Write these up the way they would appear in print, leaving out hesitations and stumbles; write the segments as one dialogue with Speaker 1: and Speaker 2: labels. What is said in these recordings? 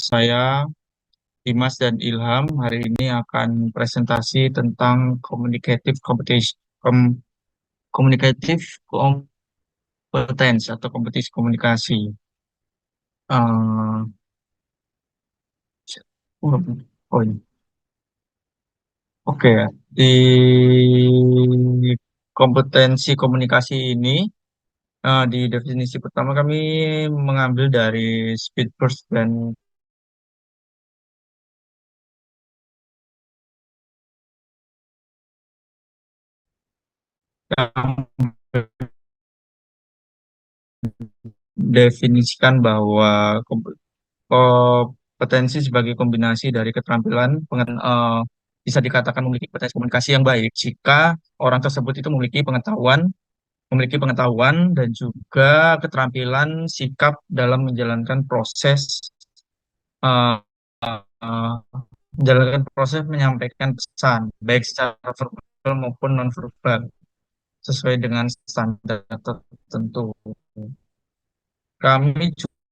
Speaker 1: saya Dimas dan Ilham hari ini akan presentasi tentang communicative competition, communicative competence atau kompetisi komunikasi. Eh, oh, ini. Oke ya. Di kompetensi komunikasi ini, di definisi pertama kami mengambil dari Speedfirst dan definisikan bahwa kompetensi sebagai kombinasi dari keterampilan bisa dikatakan memiliki kompetensi komunikasi yang baik jika orang tersebut itu memiliki pengetahuan dan juga keterampilan sikap dalam eh, eh, menjalankan proses menyampaikan pesan baik secara verbal maupun non verbal sesuai dengan standar tertentu. Kami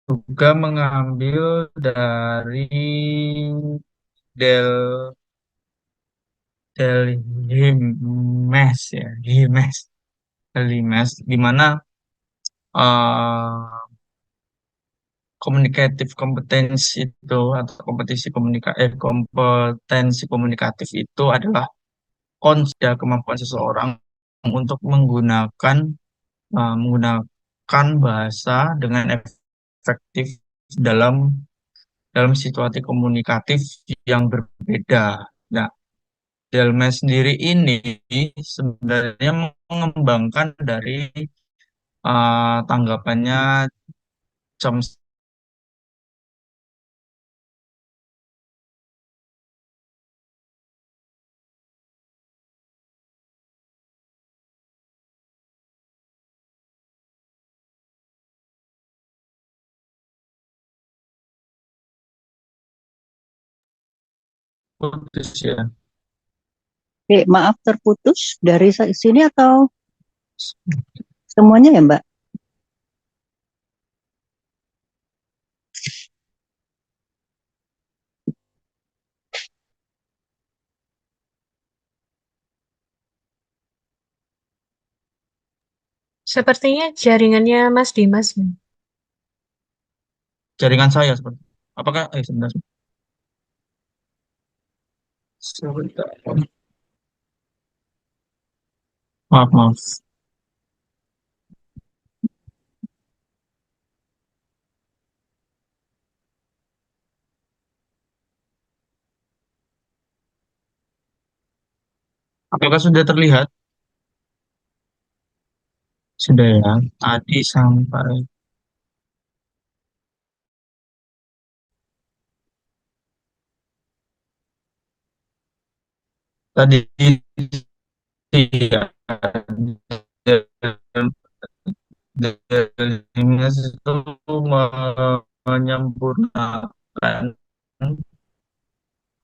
Speaker 1: juga mengambil dari Del Himes ya, Himes, di mana eh communicative competence itu atau kompetensi komunikatif itu adalah kemampuan seseorang untuk menggunakan bahasa dengan efektif dalam dalam situasi komunikatif yang berbeda. Nah, Delme sendiri ini sebenarnya mengembangkan dari tanggapannya Chomsky ya.
Speaker 2: Oke, maaf terputus dari sini atau semuanya ya, Mbak?
Speaker 3: Sepertinya jaringannya Mas Dimas.
Speaker 1: Jaringan saya seperti apakah sebentar sebentar. Maaf. Apakah sudah terlihat? Sudah ya. Tadi sampai tadi ya. Delimias itu menyempurnakan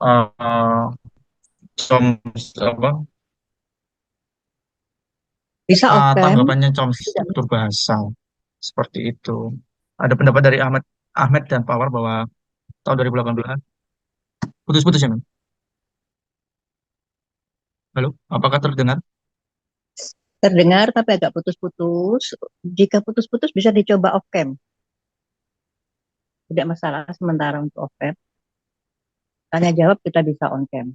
Speaker 1: uh, apa
Speaker 2: Bisa off-cam?
Speaker 1: tanggapannya struktur bahasa seperti itu. Ada pendapat dari Ahmed dan Pawar bahwa tahun 2018 putus-putus ya, Mas? Halo, apakah terdengar?
Speaker 2: Terdengar tapi agak putus-putus. Jika putus-putus bisa dicoba off-cam. Tidak masalah sementara untuk off-cam. Tanya jawab kita bisa on-cam.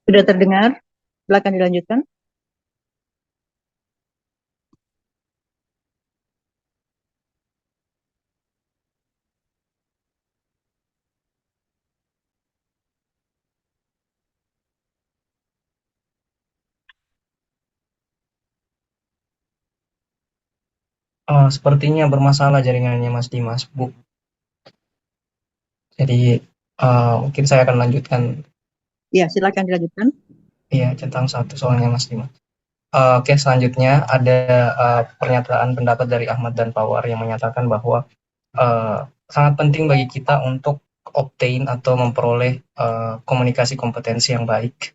Speaker 2: Sudah terdengar? Silakan dilanjutkan.
Speaker 4: Sepertinya bermasalah jaringannya Mas Dimas, Bu. Jadi mungkin saya akan lanjutkan.
Speaker 2: Ya, silakan dilanjutkan.
Speaker 4: Iya, centang satu soalnya Mas Dimas. Oke, selanjutnya ada pernyataan pendapat dari Ahmad dan Pawar yang menyatakan bahwa sangat penting bagi kita untuk obtain atau memperoleh komunikasi kompetensi yang baik.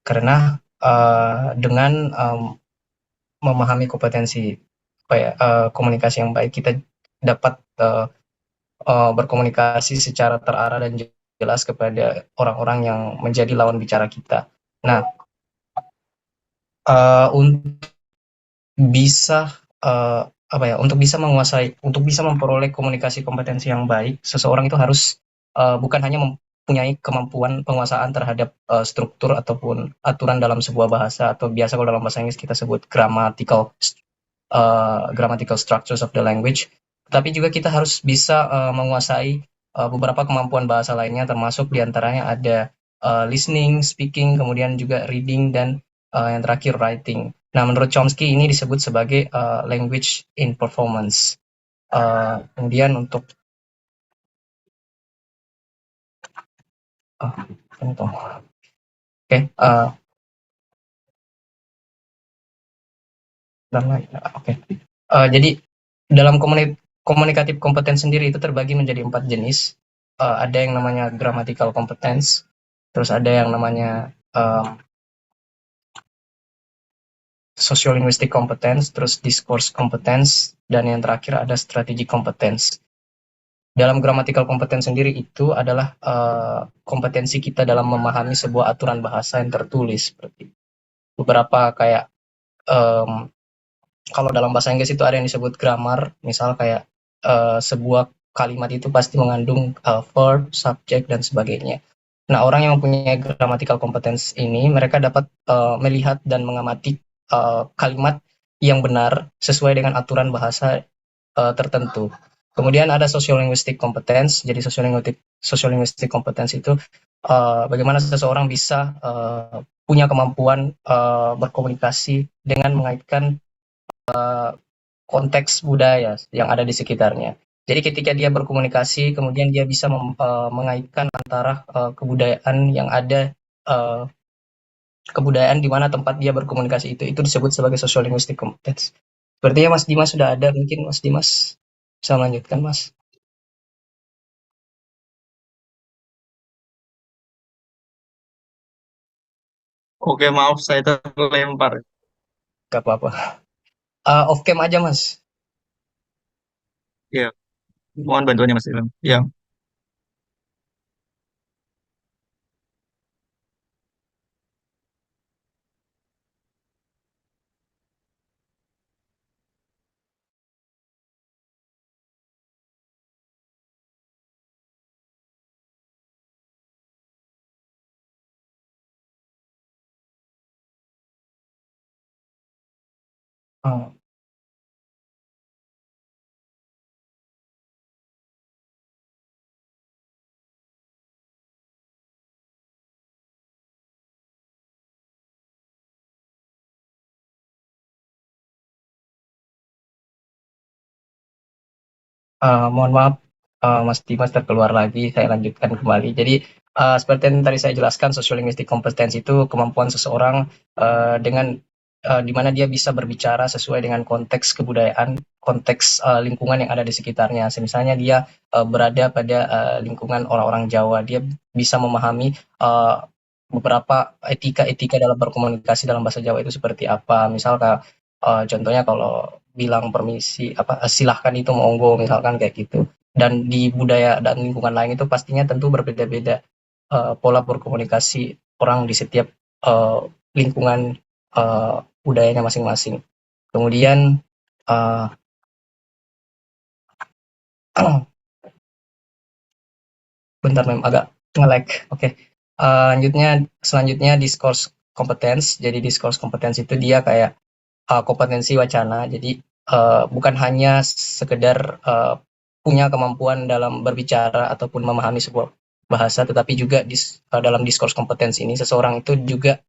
Speaker 4: Karena dengan memahami kompetensi komunikasi yang baik, kita dapat berkomunikasi secara terarah dan jelas kepada orang-orang yang menjadi lawan bicara kita. Nah, untuk bisa untuk bisa menguasai, untuk bisa memperoleh komunikasi kompetensi yang baik, seseorang itu harus bukan hanya mempunyai kemampuan penguasaan terhadap struktur ataupun aturan dalam sebuah bahasa, atau biasa kalau dalam bahasa Inggris kita sebut grammatical structures of the language, tapi juga kita harus bisa menguasai beberapa kemampuan bahasa lainnya, termasuk diantaranya ada listening, speaking, kemudian juga reading, dan yang terakhir writing. Nah, menurut Chomsky ini disebut sebagai language in performance. Kemudian untuk oke, jadi dalam komunikatif kompeten sendiri itu terbagi menjadi 4 jenis. Ada yang namanya grammatical competence, terus ada yang namanya sociolinguistic competence, terus discourse competence, dan yang terakhir ada strategic competence. Dalam grammatical competence sendiri itu adalah kompetensi kita dalam memahami sebuah aturan bahasa yang tertulis, seperti beberapa kayak kalau dalam bahasa Inggris itu ada yang disebut grammar, misal kayak sebuah kalimat itu pasti mengandung verb, subject, dan sebagainya. Nah, orang yang mempunyai grammatical competence ini, mereka dapat melihat dan mengamati kalimat yang benar sesuai dengan aturan bahasa tertentu. Kemudian ada sociolinguistic competence. Jadi sociolinguistic competence itu bagaimana seseorang bisa punya kemampuan berkomunikasi dengan mengaitkan konteks budaya yang ada di sekitarnya. Jadi ketika dia berkomunikasi, kemudian dia bisa mengaitkan antara kebudayaan yang ada, kebudayaan di mana tempat dia berkomunikasi itu disebut sebagai social linguistic competence. Sepertinya Mas Dimas sudah ada, mungkin Mas Dimas bisa melanjutkan, Mas.
Speaker 1: Oke, maaf saya terlempar.
Speaker 4: Gak apa-apa. Off cam aja, Mas.
Speaker 1: Ya, mohon bantuannya Mas Ilham. Ya,
Speaker 4: Oh, mohon maaf, Mas Dimas terkeluar lagi, saya lanjutkan kembali. Jadi, seperti yang tadi saya jelaskan, sociolinguistic competence itu kemampuan seseorang dengan di mana dia bisa berbicara sesuai dengan konteks kebudayaan, konteks lingkungan yang ada di sekitarnya. Misalnya dia berada pada lingkungan orang-orang Jawa, dia bisa memahami beberapa etika-etika dalam berkomunikasi dalam bahasa Jawa itu seperti apa. Misal contohnya kalau bilang permisi silahkan itu monggo, misalkan kayak gitu. Dan di budaya dan lingkungan lain itu pastinya tentu berbeda-beda pola berkomunikasi orang di setiap lingkungan budayanya masing-masing. Kemudian Bentar mem, agak nge-lag. Oke. Selanjutnya discourse competence. Jadi discourse competence itu dia kayak kompetensi wacana. Jadi bukan hanya sekedar punya kemampuan dalam berbicara ataupun memahami sebuah bahasa, tetapi juga dalam discourse competence ini seseorang itu juga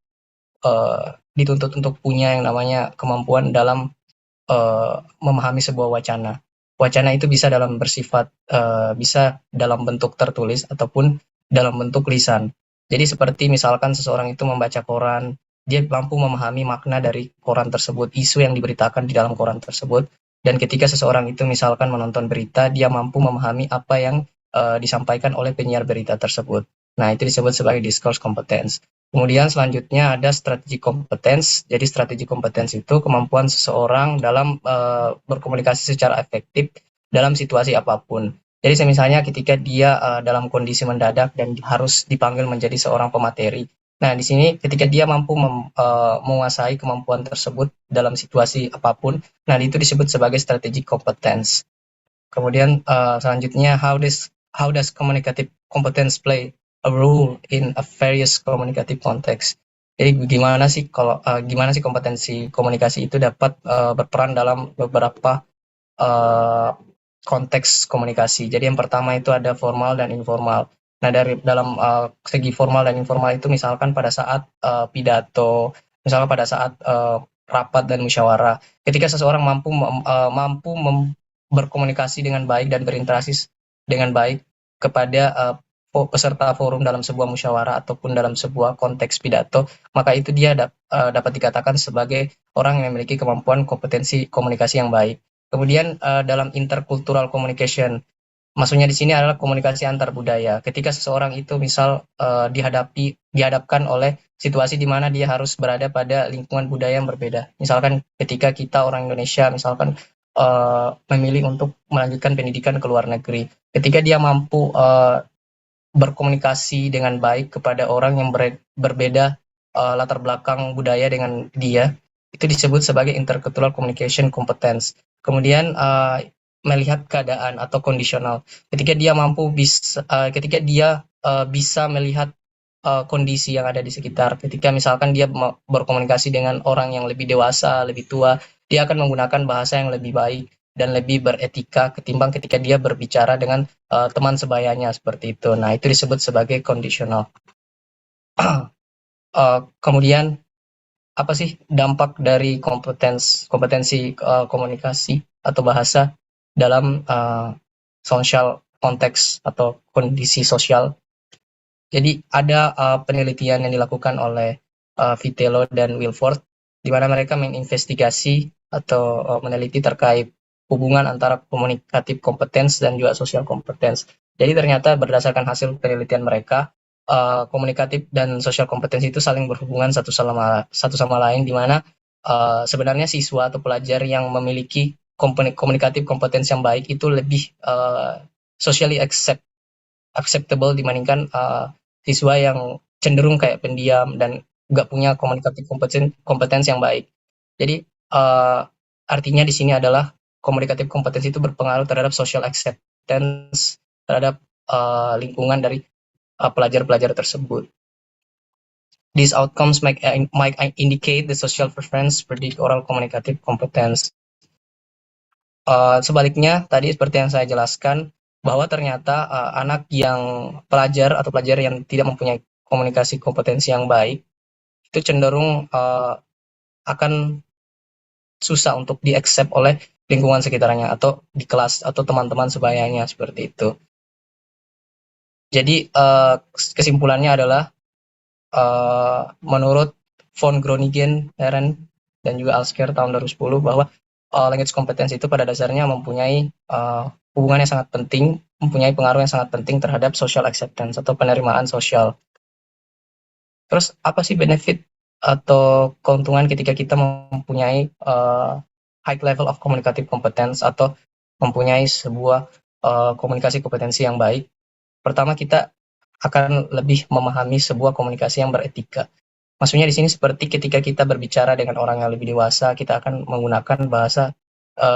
Speaker 4: dituntut untuk punya yang namanya kemampuan dalam memahami sebuah wacana. Wacana itu bisa bersifat bisa dalam bentuk tertulis ataupun dalam bentuk lisan. Jadi seperti misalkan seseorang itu membaca koran, dia mampu memahami makna dari koran tersebut, isu yang diberitakan di dalam koran tersebut. Dan ketika seseorang itu misalkan menonton berita, dia mampu memahami apa yang disampaikan oleh penyiar berita tersebut. Nah, itu disebut sebagai discourse competence. Kemudian selanjutnya ada strategi competence. Jadi strategi competence itu kemampuan seseorang dalam berkomunikasi secara efektif dalam situasi apapun. Jadi misalnya ketika dia dalam kondisi mendadak dan harus dipanggil menjadi seorang pemateri. Nah, di sini ketika dia mampu menguasai kemampuan tersebut dalam situasi apapun, nah itu disebut sebagai strategi competence. Kemudian selanjutnya how does communicative competence play a role in a various communicative context. Jadi gimana sih kompetensi komunikasi itu dapat berperan dalam beberapa konteks komunikasi. Jadi yang pertama itu ada formal dan informal. Nah, dalam segi formal dan informal itu misalkan pada saat pidato, misalkan pada saat rapat dan musyawarah. Ketika seseorang mampu berkomunikasi dengan baik dan berinteraksi dengan baik kepada peserta forum dalam sebuah musyawarah ataupun dalam sebuah konteks pidato, maka itu dia dapat dikatakan sebagai orang yang memiliki kemampuan kompetensi komunikasi yang baik. Kemudian dalam intercultural communication, maksudnya di sini adalah komunikasi antar budaya. Ketika seseorang itu misal dihadapkan oleh situasi di mana dia harus berada pada lingkungan budaya yang berbeda. Misalkan ketika kita orang Indonesia misalkan memilih untuk melanjutkan pendidikan ke luar negeri. Ketika dia mampu berkomunikasi dengan baik kepada orang yang berbeda latar belakang budaya dengan dia, itu disebut sebagai intercultural communication competence. Kemudian melihat keadaan atau kondisional. Ketika dia bisa melihat kondisi yang ada di sekitar. Ketika misalkan dia berkomunikasi dengan orang yang lebih dewasa, lebih tua, dia akan menggunakan bahasa yang lebih baik dan lebih beretika ketimbang ketika dia berbicara dengan teman sebayanya seperti itu. Nah, itu disebut sebagai conditional. Kemudian apa sih dampak dari kompetensi komunikasi atau bahasa dalam social konteks atau kondisi sosial? Jadi ada penelitian yang dilakukan oleh Vitello dan Wilford, di mana mereka menginvestigasi atau meneliti terkait hubungan antara komunikatif competence dan juga social competence. Jadi ternyata berdasarkan hasil penelitian mereka, komunikatif dan social competence itu saling berhubungan satu sama lain, di mana sebenarnya siswa atau pelajar yang memiliki komunikatif competence yang baik itu lebih socially acceptable dibandingkan siswa yang cenderung kayak pendiam dan nggak punya komunikatif kompetensi yang baik. Jadi artinya di sini adalah komunikatif kompetensi itu berpengaruh terhadap social acceptance terhadap lingkungan dari pelajar-pelajar tersebut. These outcomes might indicate the social preference predict oral communicative competence. Sebaliknya, tadi seperti yang saya jelaskan, bahwa ternyata anak yang pelajar yang tidak mempunyai komunikasi kompetensi yang baik, itu cenderung akan susah untuk di-accept oleh lingkungan sekitarnya atau di kelas atau teman-teman sebayanya seperti itu. Jadi kesimpulannya adalah menurut von Groningen, Eren, dan juga Alsker tahun 2010 bahwa language competence itu pada dasarnya mempunyai hubungan yang sangat penting, mempunyai pengaruh yang sangat penting terhadap social acceptance atau penerimaan sosial. Terus apa sih benefit atau keuntungan ketika kita mempunyai high level of communicative competence atau mempunyai sebuah komunikasi kompetensi yang baik? Pertama, kita akan lebih memahami sebuah komunikasi yang beretika. Maksudnya di sini seperti ketika kita berbicara dengan orang yang lebih dewasa, kita akan menggunakan bahasa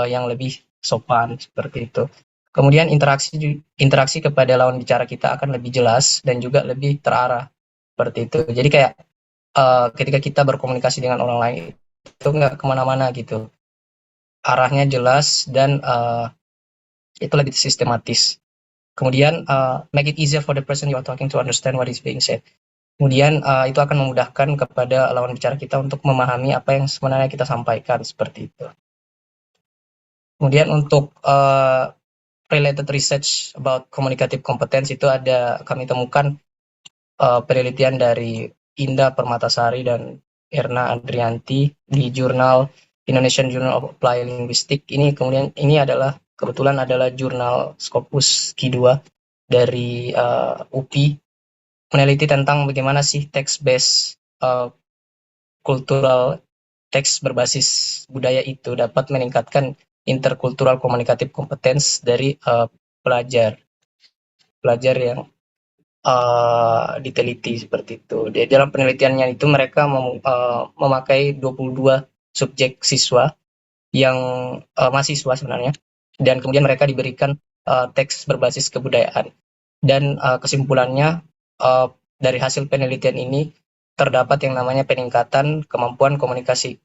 Speaker 4: yang lebih sopan seperti itu. Kemudian interaksi kepada lawan bicara kita akan lebih jelas dan juga lebih terarah seperti itu. Jadi kayak ketika kita berkomunikasi dengan orang lain itu nggak kemana-mana gitu, arahnya jelas dan itu lebih sistematis. Kemudian make it easier for the person you are talking to understand what is being said. Kemudian itu akan memudahkan kepada lawan bicara kita untuk memahami apa yang sebenarnya kita sampaikan seperti itu. Kemudian untuk related research about communicative competence itu kami temukan penelitian dari Indah Permatasari dan Erna Andrianti di jurnal Indonesian Journal of Applied Linguistics. Ini adalah kebetulan adalah jurnal Scopus Q2 dari UPI, meneliti tentang bagaimana sih text-based cultural teks berbasis budaya itu dapat meningkatkan interkultural komunikatif competence dari pelajar yang diteliti seperti itu. Di dalam penelitiannya itu mereka memakai 22 subjek siswa yang mahasiswa sebenarnya, dan kemudian mereka diberikan teks berbasis kebudayaan. Dan kesimpulannya dari hasil penelitian ini terdapat yang namanya peningkatan kemampuan komunikasi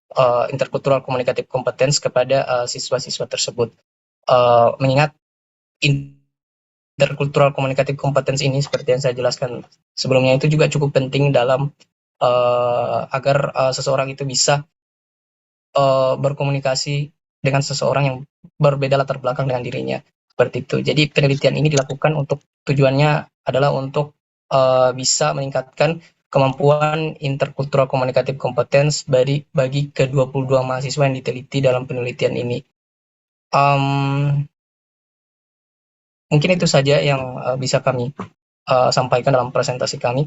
Speaker 4: interkultural komunikatif competence kepada siswa-siswa tersebut. Mengingat interkultural komunikatif competence ini seperti yang saya jelaskan sebelumnya itu juga cukup penting dalam agar seseorang itu bisa berkomunikasi dengan seseorang yang berbeda latar belakang dengan dirinya seperti itu. Jadi penelitian ini dilakukan untuk tujuannya adalah untuk bisa meningkatkan kemampuan interkultural komunikatif competence bagi ke-22 mahasiswa yang diteliti dalam penelitian ini. Mungkin itu saja yang bisa kami sampaikan dalam presentasi kami.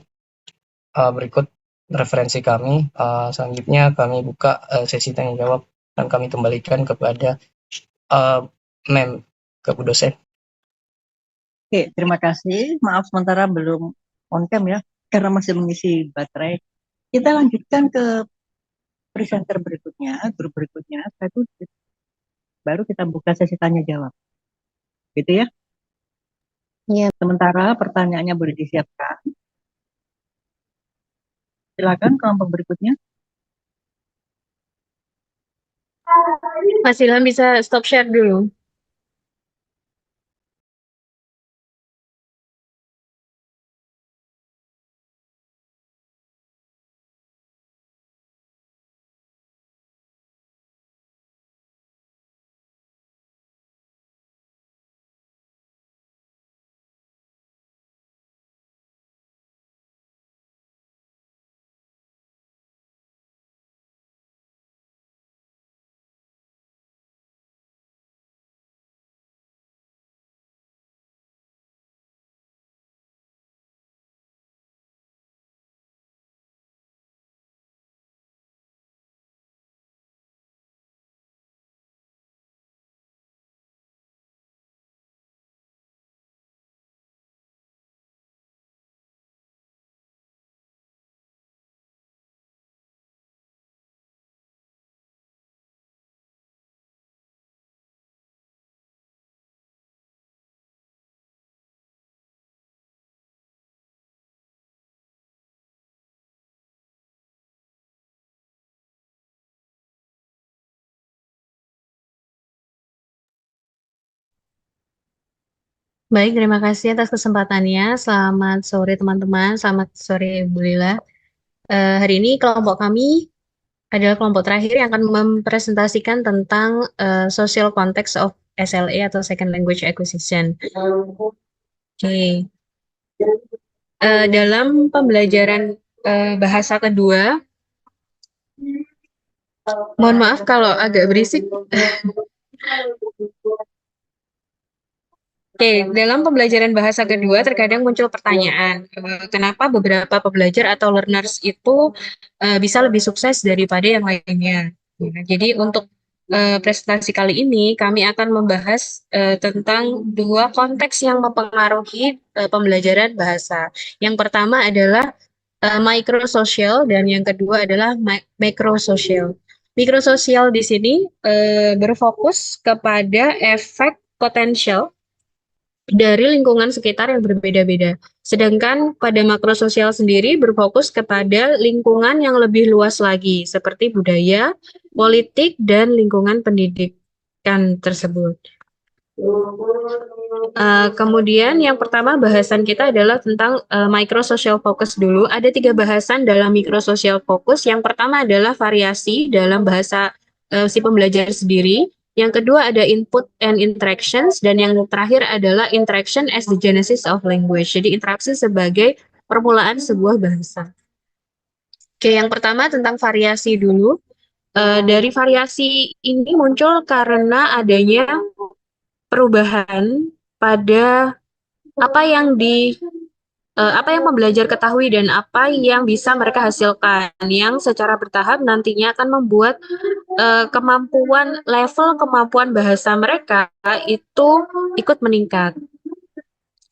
Speaker 4: Berikut referensi kami. Selanjutnya kami buka sesi tanya jawab dan kami kembalikan kepada ke Bu dosen.
Speaker 2: Oke, terima kasih. Maaf sementara belum on cam ya, karena masih mengisi baterai. Kita lanjutkan ke presenter berikutnya, grup berikutnya. Setelah itu baru kita buka sesi tanya jawab. Gitu ya?
Speaker 3: Iya.
Speaker 2: Sementara pertanyaannya boleh disiapkan. Silakan kelompok berikutnya.
Speaker 3: Mas Ilham bisa stop share dulu. Baik, terima kasih atas kesempatannya. Selamat sore teman-teman, selamat sore Bu Lila. Hari ini kelompok kami adalah kelompok terakhir yang akan mempresentasikan tentang social context of SLA atau Second Language Acquisition. Oke. Dalam pembelajaran bahasa kedua, mohon maaf kalau agak berisik. Oke, dalam pembelajaran bahasa kedua terkadang muncul pertanyaan, kenapa beberapa pembelajar atau learners itu bisa lebih sukses daripada yang lainnya. Ya, jadi untuk presentasi kali ini kami akan membahas tentang dua konteks yang mempengaruhi pembelajaran bahasa. Yang pertama adalah microsocial dan yang kedua adalah macrosocial. Mikrososial di sini berfokus kepada efek potensial dari lingkungan sekitar yang berbeda-beda. Sedangkan pada makrososial sendiri berfokus kepada lingkungan yang lebih luas lagi, seperti budaya, politik, dan lingkungan pendidikan tersebut. Kemudian yang pertama bahasan kita adalah tentang microsocial focus dulu. Ada 3 bahasan dalam microsocial focus. Yang pertama adalah variasi dalam bahasa si pembelajar sendiri. Yang kedua ada input and interactions, dan yang terakhir adalah interaction as the genesis of language. Jadi interaksi sebagai permulaan sebuah bahasa. Oke, yang pertama tentang variasi dulu. Dari variasi ini muncul karena adanya perubahan pada apa yang pembelajar ketahui dan apa yang bisa mereka hasilkan, yang secara bertahap nantinya akan membuat level kemampuan bahasa mereka itu ikut meningkat.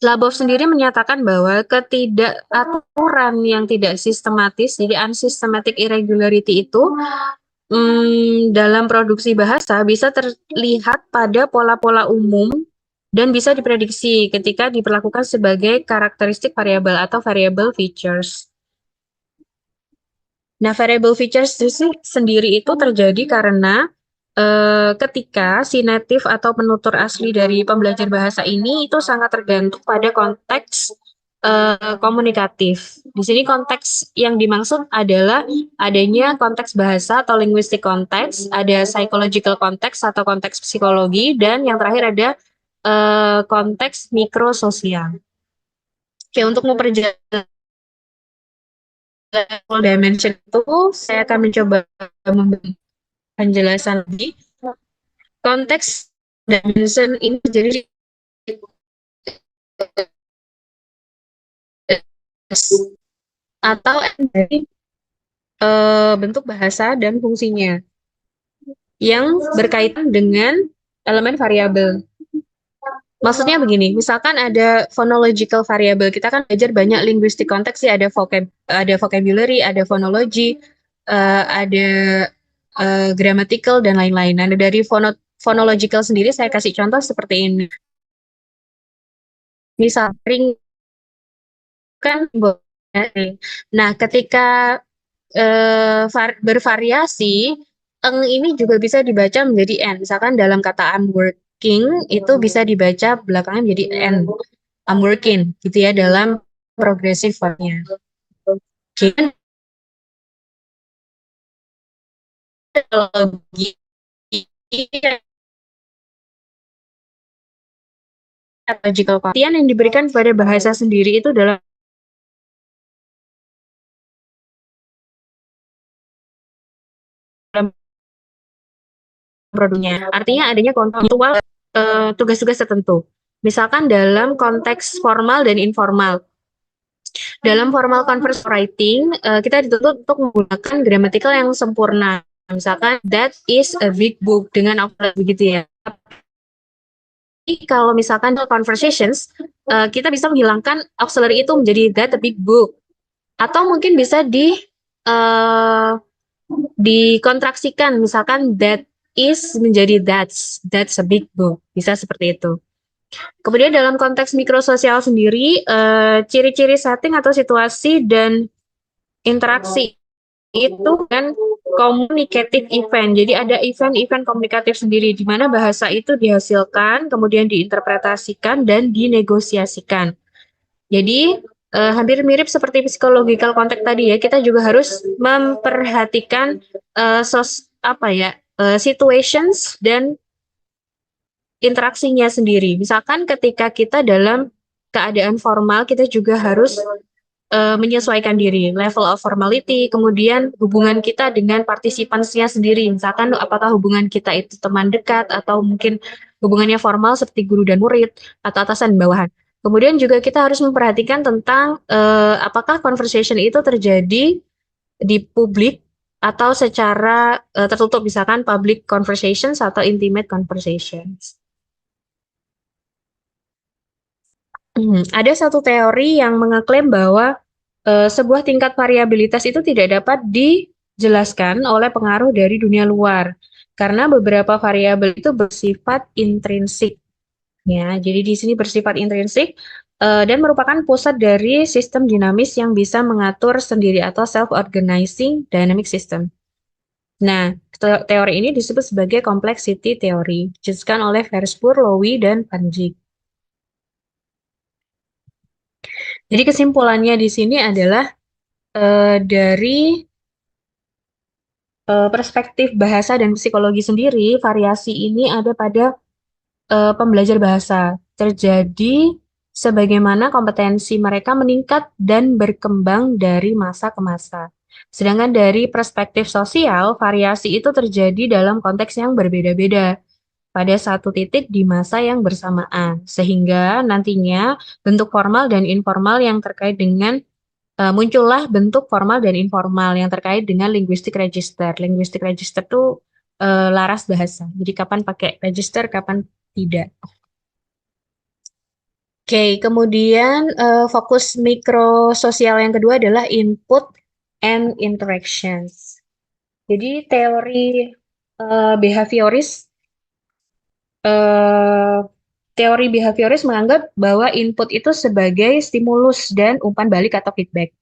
Speaker 3: Labov sendiri menyatakan bahwa ketidakaturan yang tidak sistematis, jadi unsystematic irregularity itu dalam produksi bahasa bisa terlihat pada pola-pola umum dan bisa diprediksi ketika diperlakukan sebagai karakteristik variabel atau variable features. Nah, variable features sendiri itu terjadi karena ketika si native atau penutur asli dari pembelajar bahasa ini itu sangat tergantung pada konteks komunikatif. Di sini konteks yang dimaksud adalah adanya konteks bahasa atau linguistic konteks, ada psychological konteks atau konteks psikologi, dan yang terakhir ada konteks mikrososial. Oke, untuk memperjelas dimension itu, saya akan mencoba memberikan penjelasan lagi. Konteks dimension ini jadi atau dari bentuk bahasa dan fungsinya yang berkaitan dengan elemen variabel. Maksudnya begini, misalkan ada phonological variable, kita kan belajar banyak linguistic konteks sih, ada vocabulary, ada phonology, ada grammatical dan lain-lain. Nah, dari phonological sendiri saya kasih contoh seperti ini. Misal ring kan, nah ketika bervariasi, eng ini juga bisa dibaca menjadi n. Misalkan dalam kata I'm working itu bisa dibaca belakangnya menjadi n. I'm working gitu ya dalam progressive form-nya. Logical pengertian yang diberikan pada bahasa sendiri itu dalam produknya. Artinya adanya kontekstual tugas-tugas tertentu. Misalkan dalam konteks formal dan informal. Dalam formal converse writing, kita dituntut untuk menggunakan grammatical yang sempurna. Misalkan, that is a big book, dengan auxiliary begitu ya. Tapi kalau misalkan conversations, kita bisa menghilangkan auxiliary itu menjadi that a big book. Atau mungkin bisa dikontraksikan, misalkan that is menjadi that's a big book. Bisa seperti itu. Kemudian dalam konteks mikrososial sendiri, ciri-ciri setting atau situasi dan interaksi itu kan communicative event. Jadi ada event-event komunikatif sendiri di mana bahasa itu dihasilkan, kemudian diinterpretasikan dan dinegosiasikan. Jadi hampir mirip seperti psychological context tadi ya, kita juga harus memperhatikan situations dan interaksinya sendiri. Misalkan ketika kita dalam keadaan formal, kita juga harus menyesuaikan diri, level of formality, kemudian hubungan kita dengan partisipannya sendiri. Misalkan apakah hubungan kita itu teman dekat, atau mungkin hubungannya formal seperti guru dan murid, atau atasan dan bawahan. Kemudian juga kita harus memperhatikan tentang apakah conversation itu terjadi di publik atau secara tertutup, misalkan public conversations atau intimate conversations. Ada satu teori yang mengeklaim bahwa sebuah tingkat variabilitas itu tidak dapat dijelaskan oleh pengaruh dari dunia luar, karena beberapa variabel itu bersifat intrinsik. Ya, jadi di sini bersifat intrinsik dan merupakan pusat dari sistem dinamis yang bisa mengatur sendiri atau self-organizing dynamic system. Nah, teori ini disebut sebagai complexity theory, dijelaskan oleh Versburg, Lowy, dan Van Dijk. Jadi kesimpulannya di sini adalah dari perspektif bahasa dan psikologi sendiri, variasi ini ada pada pembelajar bahasa. Terjadi sebagaimana kompetensi mereka meningkat dan berkembang dari masa ke masa. Sedangkan dari perspektif sosial, variasi itu terjadi dalam konteks yang berbeda-beda pada satu titik di masa yang bersamaan, sehingga nantinya bentuk formal dan informal yang terkait dengan muncullah bentuk formal dan informal yang terkait dengan linguistic register. Linguistic register itu laras bahasa. Jadi kapan pakai register, kapan tidak. Oke, kemudian fokus mikrososial yang kedua adalah input and interactions. Jadi teori behavioris teori behavioris menganggap bahwa input itu sebagai stimulus dan umpan balik atau feedback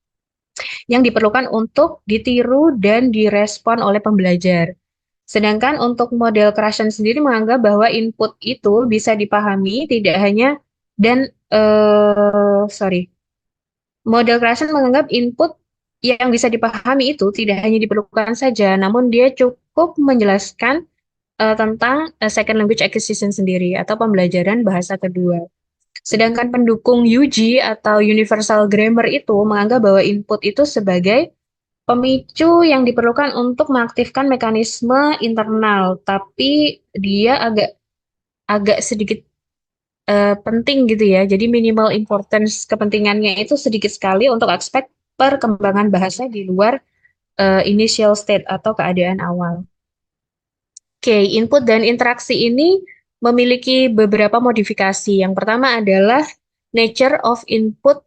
Speaker 3: yang diperlukan untuk ditiru dan direspon oleh pembelajar. Sedangkan untuk model Krashen sendiri menganggap bahwa input itu bisa dipahami tidak hanya dan model Krashen menganggap input yang bisa dipahami itu tidak hanya diperlukan saja, namun dia cukup menjelaskan tentang second language acquisition sendiri atau pembelajaran bahasa kedua. Sedangkan pendukung UG atau Universal Grammar itu menganggap bahwa input itu sebagai pemicu yang diperlukan untuk mengaktifkan mekanisme internal, tapi dia agak sedikit penting gitu ya. Jadi minimal importance kepentingannya itu sedikit sekali untuk aspek perkembangan bahasa di luar initial state atau keadaan awal. Oke, input dan interaksi ini memiliki beberapa modifikasi. Yang pertama adalah nature of input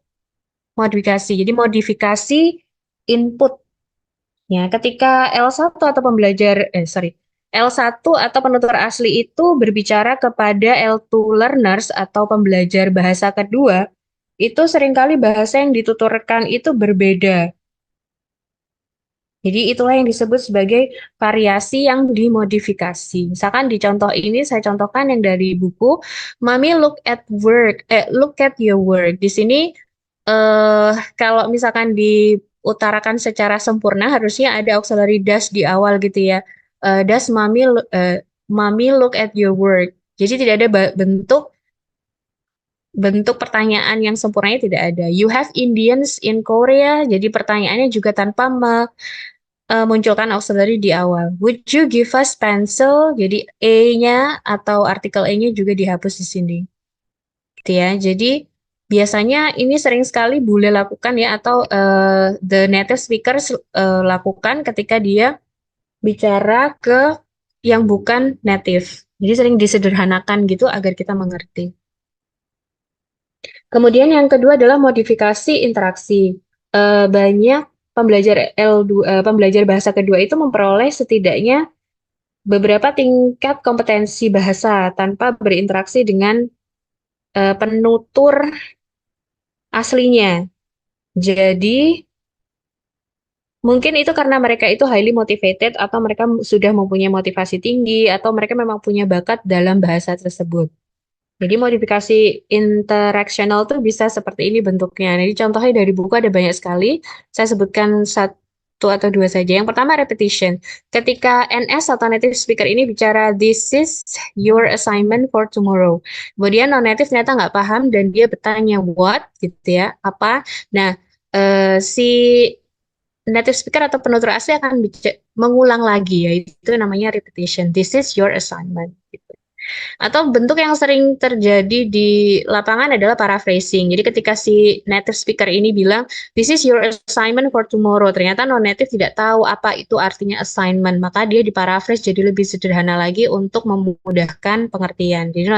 Speaker 3: modifikasi. Jadi modifikasi input. Ya, ketika L1 atau L1 atau penutur asli itu berbicara kepada L2 learners atau pembelajar bahasa kedua, itu seringkali bahasa yang dituturkan itu berbeda. Jadi itulah yang disebut sebagai variasi yang dimodifikasi. Misalkan di contoh ini saya contohkan yang dari buku Mommy look at your work. Di sini kalau misalkan diutarakan secara sempurna harusnya ada auxiliary does di awal gitu ya. Does mommy look at your work. Jadi tidak ada bentuk pertanyaan yang sempurnanya tidak ada. You have Indians in Korea. Jadi pertanyaannya juga tanpa munculkan auxiliary di awal. Would you give us pencil? Jadi E-nya atau artikel E-nya juga dihapus di sini. Gitu ya. Jadi biasanya ini sering sekali bule lakukan ya atau the native speaker lakukan ketika dia bicara ke yang bukan native. Jadi sering disederhanakan gitu agar kita mengerti. Kemudian yang kedua adalah modifikasi interaksi. Banyak pembelajar bahasa kedua itu memperoleh setidaknya beberapa tingkat kompetensi bahasa tanpa berinteraksi dengan penutur aslinya. Jadi mungkin itu karena mereka itu highly motivated atau mereka sudah mempunyai motivasi tinggi atau mereka memang punya bakat dalam bahasa tersebut. Jadi modifikasi interactional tuh bisa seperti ini bentuknya. Jadi contohnya dari buku ada banyak sekali. Saya sebutkan satu atau dua saja. Yang pertama repetition. Ketika NS atau native speaker ini bicara, this is your assignment for tomorrow. Kemudian non-native ternyata nggak paham dan dia bertanya what gitu ya, apa. Nah, si native speaker atau penutur asli akan mengulang lagi, yaitu namanya repetition. This is your assignment. Gitu. Atau bentuk yang sering terjadi di lapangan adalah paraphrasing. Jadi ketika si native speaker ini bilang, this is your assignment for tomorrow. Ternyata non-native tidak tahu apa itu artinya assignment. Maka dia diparaphrase jadi lebih sederhana lagi untuk memudahkan pengertian. Jadi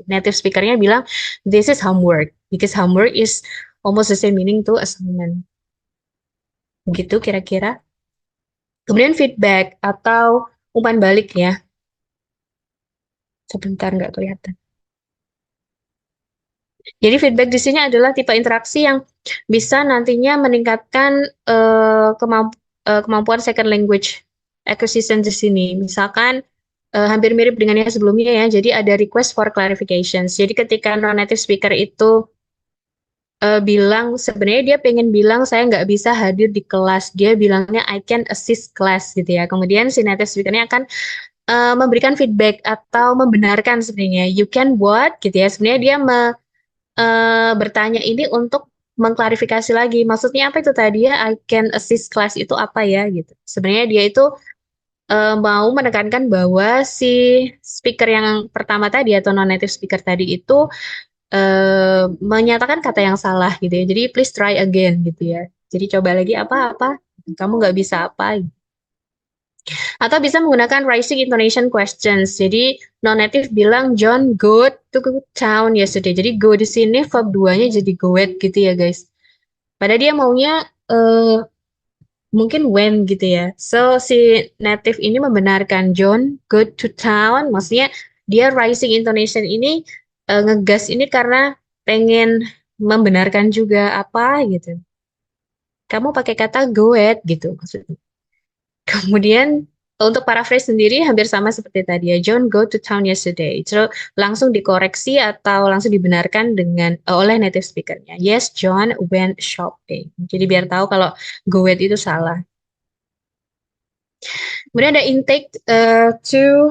Speaker 3: native speakernya bilang, this is homework. Because homework is almost the same meaning to assignment. Begitu kira-kira. Kemudian feedback atau umpan balik ya. Sebentar nggak kelihatan. Jadi feedback di sini adalah tipe interaksi yang bisa nantinya meningkatkan kemampuan second language acquisition di sini. Misalkan hampir mirip dengan yang sebelumnya ya. Jadi ada request for clarifications. Jadi ketika non-native speaker itu bilang sebenarnya dia pengen bilang saya nggak bisa hadir di kelas. Dia bilangnya I can assist class gitu ya. Kemudian si native speakernya akan memberikan feedback atau membenarkan sebenarnya you can what gitu ya. Sebenarnya dia bertanya ini untuk mengklarifikasi lagi. Maksudnya apa itu tadi ya? I can assist class itu apa ya gitu. Sebenarnya dia itu mau menekankan bahwa si speaker yang pertama tadi atau non-native speaker tadi itu menyatakan kata yang salah gitu ya. Jadi please try again gitu ya. Jadi coba lagi apa-apa. Kamu nggak bisa apa. Atau bisa menggunakan rising intonation questions. Jadi non-native bilang John go to town yesterday. Jadi go di sini verb 2-nya jadi goet gitu ya guys. Padahal dia maunya mungkin when gitu ya. So si native ini membenarkan John go to town. Maksudnya dia rising intonation ini ngegas ini karena pengen membenarkan juga apa gitu. Kamu pakai kata goet gitu maksudnya. Kemudian untuk paraphrase sendiri hampir sama seperti tadi ya. John go to town yesterday. Terus langsung dikoreksi atau langsung dibenarkan dengan oleh native speakernya. Yes, John went shopping. Jadi biar tahu kalau go went itu salah. Kemudian ada intake to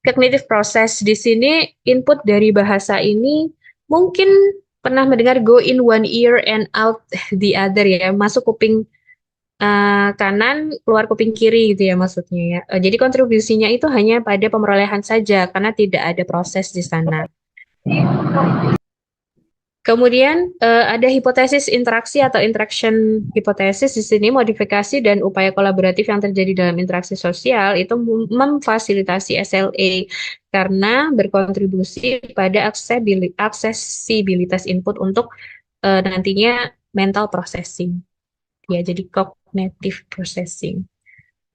Speaker 3: cognitive process. Di sini input dari bahasa ini mungkin pernah mendengar go in one ear and out the other ya. Masuk kuping kanan, keluar kuping kiri gitu ya maksudnya ya. Jadi kontribusinya itu hanya pada pemerolehan saja karena tidak ada proses di sana. Kemudian ada hipotesis interaksi atau interaction hipotesis di sini modifikasi dan upaya kolaboratif yang terjadi dalam interaksi sosial itu memfasilitasi SLA karena berkontribusi pada aksesibilitas input untuk nantinya mental processing. Ya, jadi cognitive processing.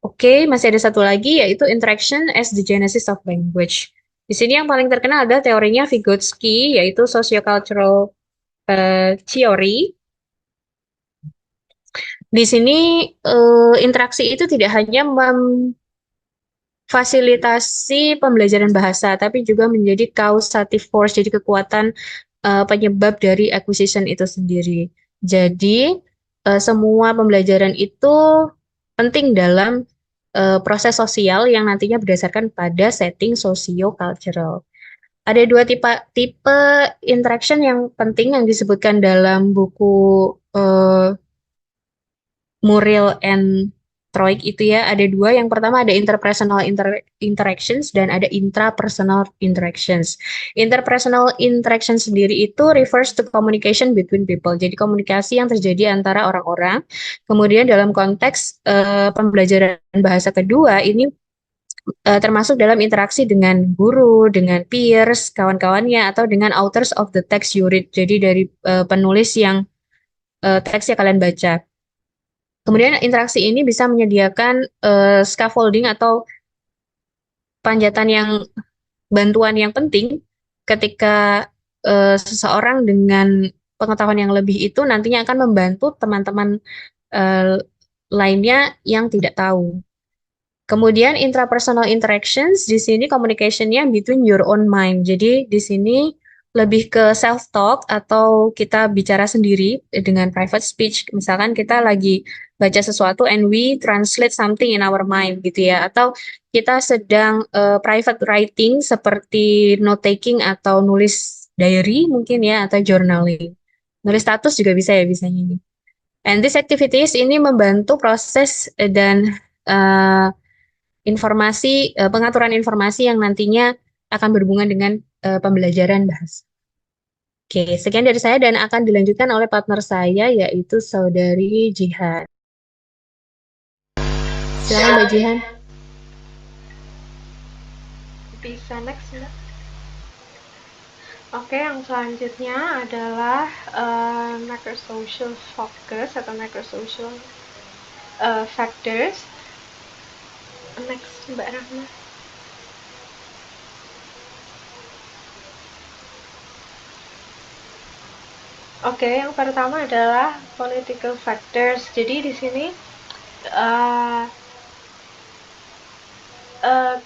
Speaker 3: Oke, masih ada satu lagi yaitu interaction as the genesis of language. Di sini yang paling terkenal adalah teorinya Vygotsky, yaitu sociocultural theory. Di sini interaksi itu tidak hanya memfasilitasi pembelajaran bahasa, tapi juga menjadi causative force, jadi kekuatan penyebab dari acquisition itu sendiri. Jadi semua pembelajaran itu penting dalam proses sosial yang nantinya berdasarkan pada setting socio-cultural. Ada dua tipe interaction yang penting yang disebutkan dalam buku Muriel and Troik itu ya. Ada dua. Yang pertama ada interpersonal interactions dan ada intrapersonal interactions. Interpersonal interaction sendiri itu refers to communication between people. Jadi komunikasi yang terjadi antara orang-orang. Kemudian dalam konteks pembelajaran bahasa kedua ini termasuk dalam interaksi dengan guru, dengan peers, kawan-kawannya, atau dengan authors of the text you read. Jadi dari penulis yang teksnya kalian baca. Kemudian interaksi ini bisa menyediakan scaffolding atau bantuan yang penting ketika seseorang dengan pengetahuan yang lebih itu nantinya akan membantu teman-teman lainnya yang tidak tahu. Kemudian intrapersonal interactions, di sini communication-nya between your own mind. Jadi di sini lebih ke self-talk atau kita bicara sendiri dengan private speech. Misalkan kita lagi baca sesuatu and we translate something in our mind gitu ya. Atau kita sedang private writing seperti note-taking atau nulis diary mungkin ya, atau journaling. Nulis status juga bisa ya bisanya ini. And these activities ini membantu proses dan pengaturan informasi yang nantinya akan berhubungan dengan pembelajaran bahasa. Oke, sekian dari saya dan akan dilanjutkan oleh partner saya yaitu Saudari Jihan. Silakan Mbak Jihan.
Speaker 5: Bisa next, Mbak. Oke, yang selanjutnya adalah macrosocial focus atau macrosocial factors. Next, Mbak Rahma. Oke, yang pertama adalah political factors. Jadi di sini uh, uh,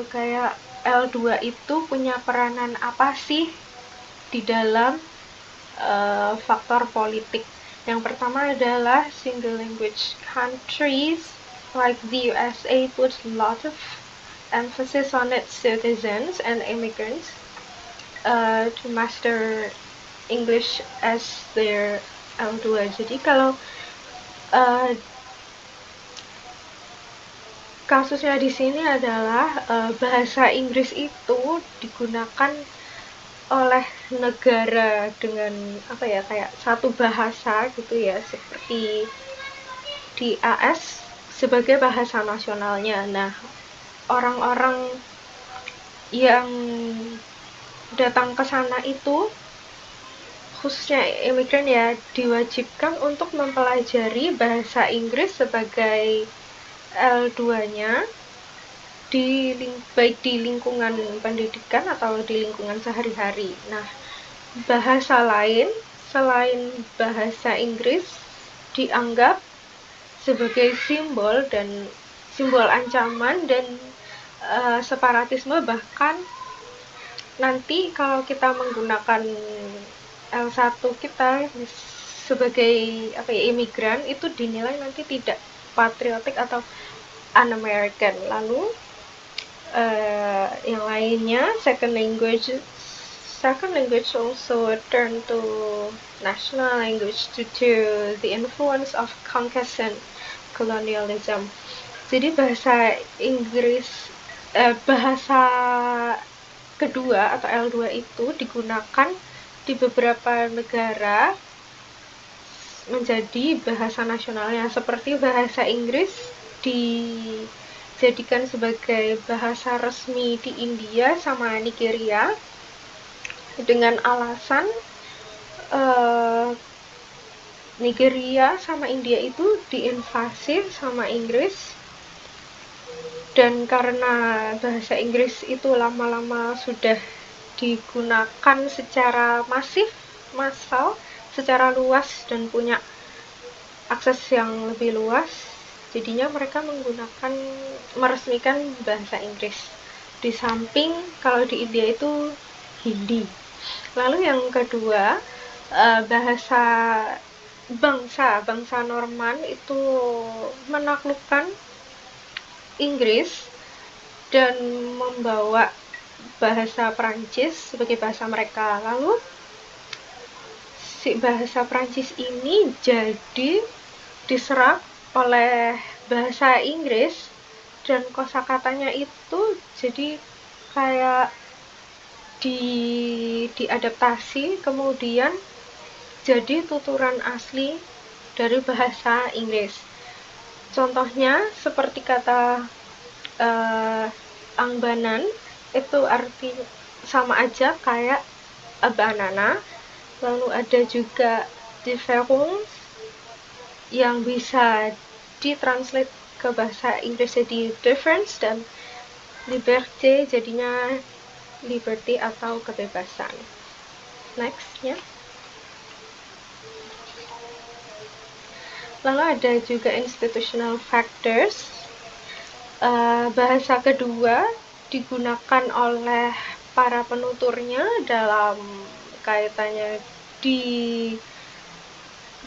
Speaker 5: kayak L2 itu punya peranan apa sih di dalam faktor politik. Yang pertama adalah single language countries like the USA puts a lot of emphasis on its citizens and immigrants to master English as their L2. Jadi kalau uh, kasusnya di sini adalah bahasa Inggris itu digunakan oleh negara dengan apa ya, kayak satu bahasa gitu ya, seperti di AS sebagai bahasa nasionalnya. Nah, orang-orang yang datang ke sana itu khususnya imigran ya, diwajibkan untuk mempelajari bahasa Inggris sebagai L2-nya baik di lingkungan pendidikan atau di lingkungan sehari-hari. Nah, bahasa lain selain bahasa Inggris dianggap sebagai simbol ancaman dan separatisme. Bahkan nanti kalau kita menggunakan L1 kita sebagai imigran itu dinilai nanti tidak patriotik atau un-American. Lalu yang lainnya, second language also turn to national language due to the influence of conquest and colonialism. Jadi bahasa Inggris bahasa kedua atau L2 itu digunakan di beberapa negara menjadi bahasa nasionalnya, seperti bahasa Inggris dijadikan sebagai bahasa resmi di India sama Nigeria dengan alasan Nigeria sama India itu diinvasi sama Inggris, dan karena bahasa Inggris itu lama-lama sudah digunakan secara massal, secara luas dan punya akses yang lebih luas, jadinya mereka meresmikan bahasa Inggris. Di samping kalau di India itu Hindi. Lalu yang kedua, bahasa bangsa Norman itu menaklukkan Inggris dan membawa bahasa Prancis sebagai bahasa mereka. Lalu si bahasa Prancis ini jadi diserap oleh bahasa Inggris dan kosakatanya itu jadi kayak diadaptasi kemudian jadi tuturan asli dari bahasa Inggris. Contohnya seperti kata angbanan itu arti sama aja kayak banana. Lalu ada juga difference yang bisa ditranslate ke bahasa Inggris jadi difference, dan liberté jadinya liberty atau kebebasan. Next ya. Lalu ada juga institutional factors. Bahasa kedua digunakan oleh para penuturnya dalam kaitannya di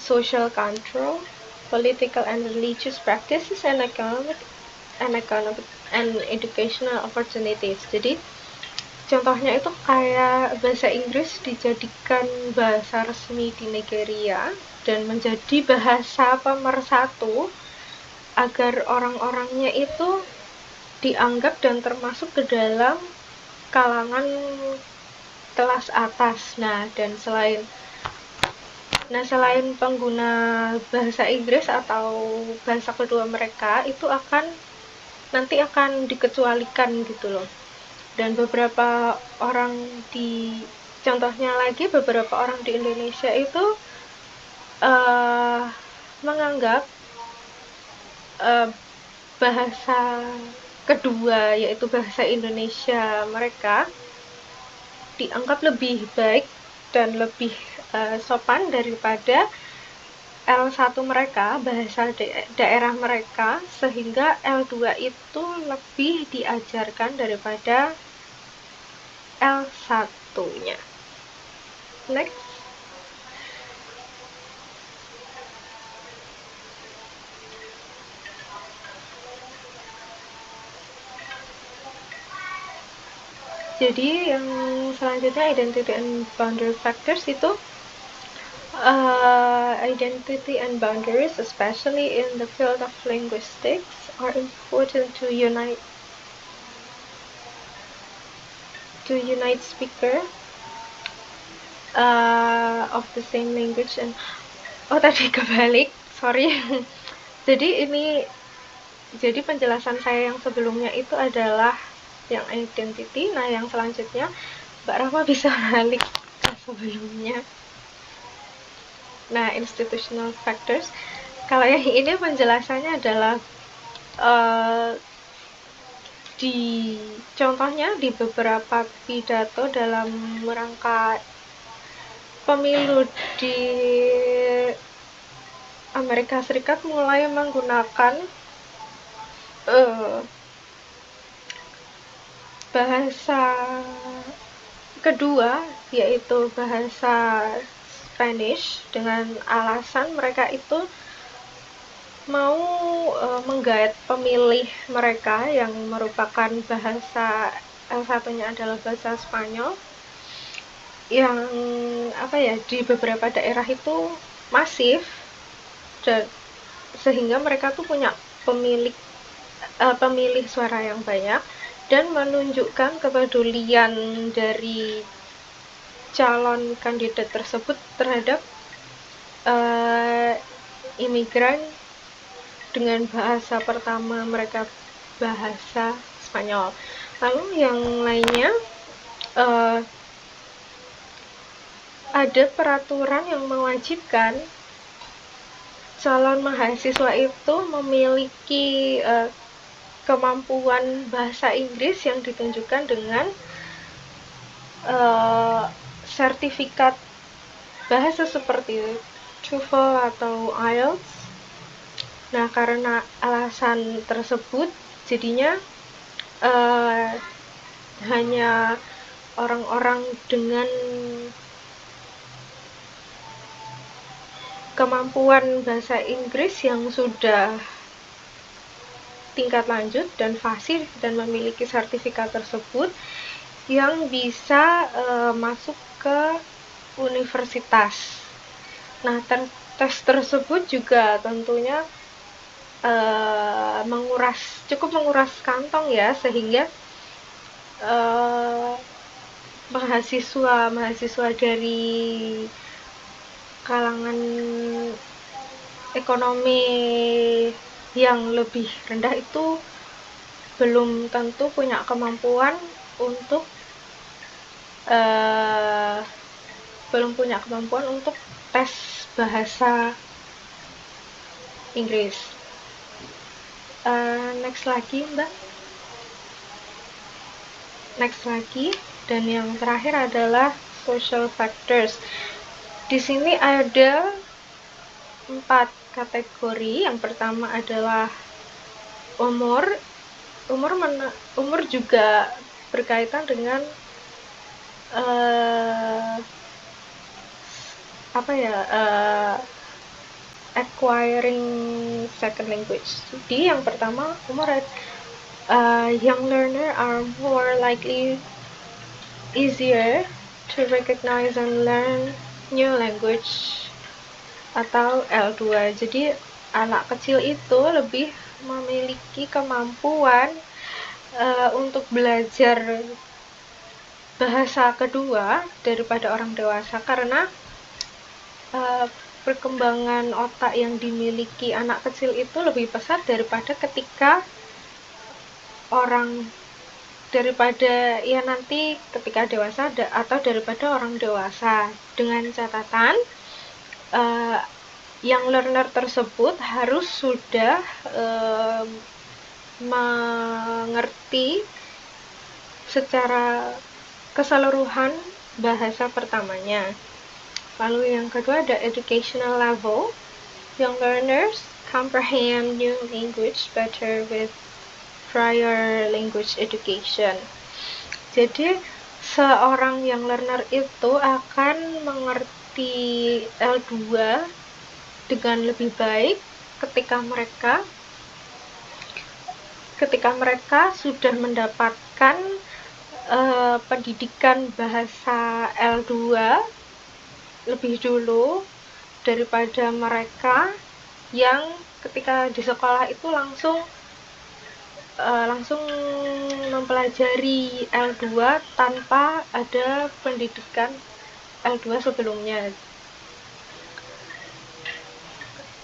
Speaker 5: social control, political and religious practices, and economic and educational opportunities. Jadi contohnya itu kayak bahasa Inggris dijadikan bahasa resmi di Nigeria dan menjadi bahasa pemersatu agar orang-orangnya itu dianggap dan termasuk ke dalam kalangan kelas atas. Selain pengguna bahasa Inggris atau bahasa kedua mereka itu nanti akan dikecualikan gitu loh. Dan beberapa orang contohnya lagi, beberapa orang di Indonesia itu menganggap bahasa kedua yaitu bahasa Indonesia mereka dianggap lebih baik dan lebih sopan daripada L1 mereka, bahasa daerah mereka, sehingga L2 itu lebih diajarkan daripada L1-nya. Next. Jadi yang selanjutnya identity and boundary factors itu identity and boundaries, especially in the field of linguistics, are important to unite speaker of the same language. And tadi kebalik, sorry. Jadi penjelasan saya yang sebelumnya itu adalah yang identity. Nah, yang selanjutnya Mbak Rahma bisa balik ke sebelumnya. Nah, institutional factors. Kalau yang ini penjelasannya adalah contohnya di beberapa pidato dalam rangka pemilu di Amerika Serikat mulai menggunakan bahasa kedua, yaitu bahasa Spanish, dengan alasan mereka itu mau menggait pemilih mereka yang merupakan bahasa L1-nya adalah bahasa Spanyol, yang di beberapa daerah itu masif, dan sehingga mereka tuh punya pemilih suara yang banyak, dan menunjukkan kepedulian dari calon kandidat tersebut terhadap imigran dengan bahasa pertama mereka bahasa Spanyol. Lalu yang lainnya ada peraturan yang mewajibkan calon mahasiswa itu memiliki kemampuan bahasa Inggris yang ditunjukkan dengan sertifikat bahasa seperti TOEFL atau IELTS. Nah, karena alasan tersebut, jadinya hanya orang-orang dengan kemampuan bahasa Inggris yang sudah tingkat lanjut dan fasih dan memiliki sertifikat tersebut yang bisa masuk ke universitas. Nah, tes tersebut juga tentunya cukup menguras kantong ya, sehingga mahasiswa dari kalangan ekonomi yang lebih rendah itu belum tentu punya kemampuan untuk tes bahasa Inggris. Next lagi, Mbak. Next lagi, dan yang terakhir adalah social factors. Di sini ada 4 kategori. Yang pertama adalah umur. Umur juga berkaitan dengan acquiring second language. Jadi yang pertama, umur. Young learner are more likely easier to recognize and learn new language atau L2. Jadi anak kecil itu lebih memiliki kemampuan untuk belajar bahasa kedua daripada orang dewasa, karena perkembangan otak yang dimiliki anak kecil itu lebih pesat daripada nanti ketika dewasa atau daripada orang dewasa. Dengan catatan yang learner tersebut harus sudah mengerti secara keseluruhan bahasa pertamanya. Lalu yang kedua ada educational level. Young learners comprehend new language better with prior language education. Jadi seorang young learner itu akan mengerti L2 dengan lebih baik ketika mereka sudah mendapatkan pendidikan bahasa L2 lebih dulu daripada mereka yang ketika di sekolah itu langsung mempelajari L2 tanpa ada pendidikan L2 sebelumnya.